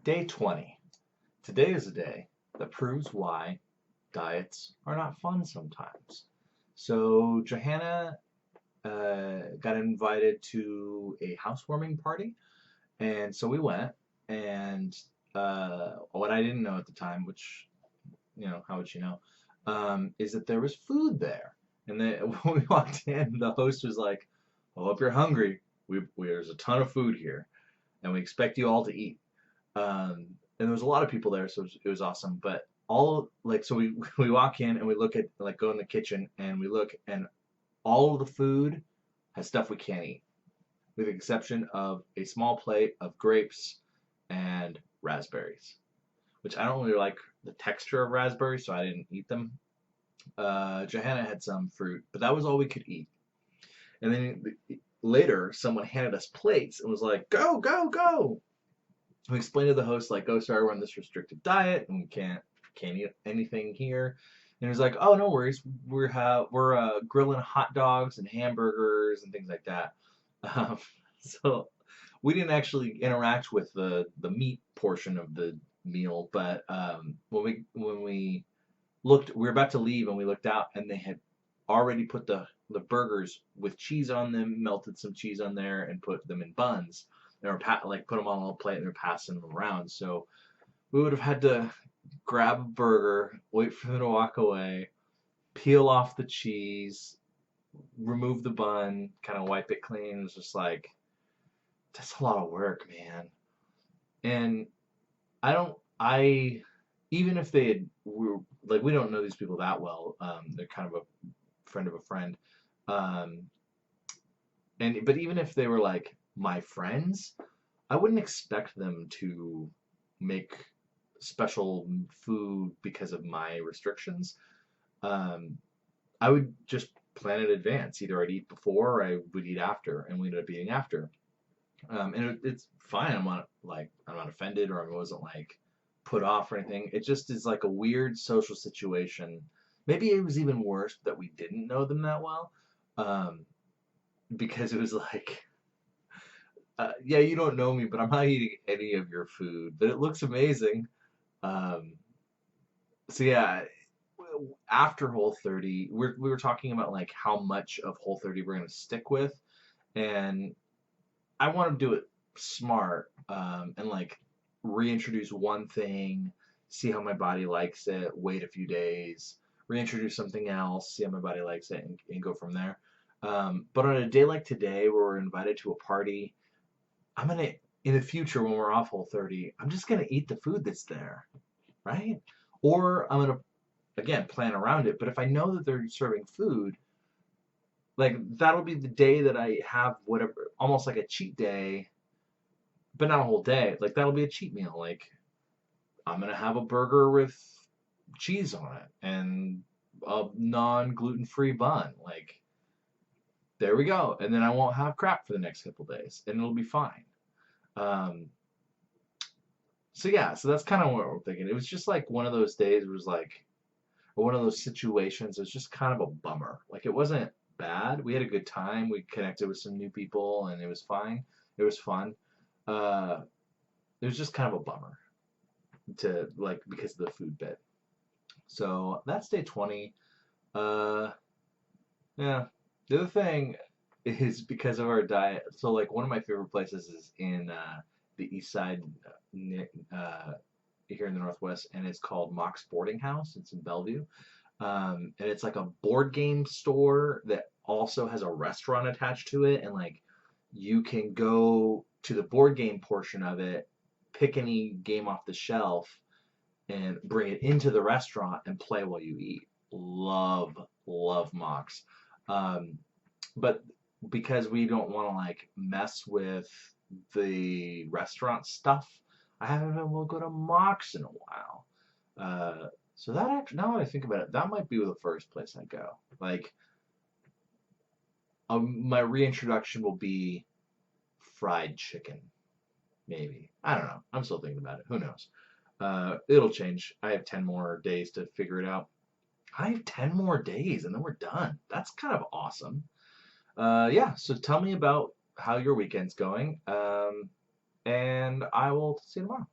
Day 20. Today is a day that proves why diets are not fun sometimes. So, Johanna got invited to a housewarming party, and so we went. And what I didn't know at the time, which, how would you know, is that there was food there. And then when we walked in, the host was like, "I hope you're hungry. There's a ton of food here, and we expect you all to eat." And there was a lot of people there, so it was awesome. But so we walk in and we look at go in the kitchen and we look and all of the food has stuff we can't eat, with the exception of a small plate of grapes and raspberries, which I don't really like the texture of raspberries, so I didn't eat them. Johanna had some fruit, but that was all we could eat. And then later, someone handed us plates and was like, "Go, go, go!" We explained to the host like, "Oh, sorry, we're on this restricted diet and we can't eat anything here." And he was like, "Oh, no worries. We're grilling hot dogs and hamburgers and things like that." Um, so we didn't actually interact with the meat portion of the meal, but when we looked, we were about to leave and we looked out and they had already put the burgers with cheese on them, melted some cheese on there, and put them in buns. They were put them on a plate and they're passing them around. So we would have had to grab a burger, wait for them to walk away, peel off the cheese, remove the bun, kind of wipe it clean. It was just like, that's a lot of work, man. And I even if were like, we don't know these people that well. They're kind of a friend of a friend. Um, but even if they were like my friends, I wouldn't expect them to make special food because of my restrictions. Um, I would just plan in advance. Either I'd eat before or I would eat after, and we ended up eating after. It's fine. I'm not offended or I wasn't like put off or anything. It just is like a weird social situation. Maybe it was even worse that we didn't know them that well, um, because it was like, yeah, you don't know me, but I'm not eating any of your food, but it looks amazing. Um, so yeah, after Whole30, we were talking about like how much of Whole30 we're gonna stick with, and I want to do it smart, and like reintroduce one thing, see how my body likes it, wait a few days, reintroduce something else, see how my body likes it, and go from there. But on a day like today, where we're invited to a party, I'm gonna in the future when we're off Whole30, I'm just gonna eat the food that's there, right? Or I'm gonna again plan around it. But if I know that they're serving food, like that'll be the day that I have whatever, almost like a cheat day, but not a whole day. Like that'll be a cheat meal. Like I'm gonna have a burger with cheese on it and a non-gluten-free bun. Like there we go. And then I won't have crap for the next couple days, and it'll be fine. Um, so yeah, so that's kind of what we're thinking. It was just like one of those days. It was like, or one of those situations. It was just kind of a bummer. Like it wasn't bad. We had a good time. We connected with some new people, and it was fine. It was fun. Uh, it was just kind of a bummer to like because of the food bit. So that's day 20. Uh, yeah. The other thing is because of our diet. So like one of my favorite places is in the east side, uh, here in the Northwest, and it's called Mock's Boarding House. It's in Bellevue. And it's like a board game store that also has a restaurant attached to it, and like you can go to the board game portion of it, pick any game off the shelf, and bring it into the restaurant and play while you eat. Love Mox. Um, but because we don't want to like mess with the restaurant stuff, I haven't been able to go to Mox in a while. So that actually, now that I think about it, that might be the first place I go. Like, my reintroduction will be fried chicken, maybe. I don't know. I'm still thinking about it. Who knows? It'll change. I have 10 more days to figure it out. I have 10 more days and then we're done. That's kind of awesome. Yeah, so tell me about how your weekend's going. And I will see you tomorrow.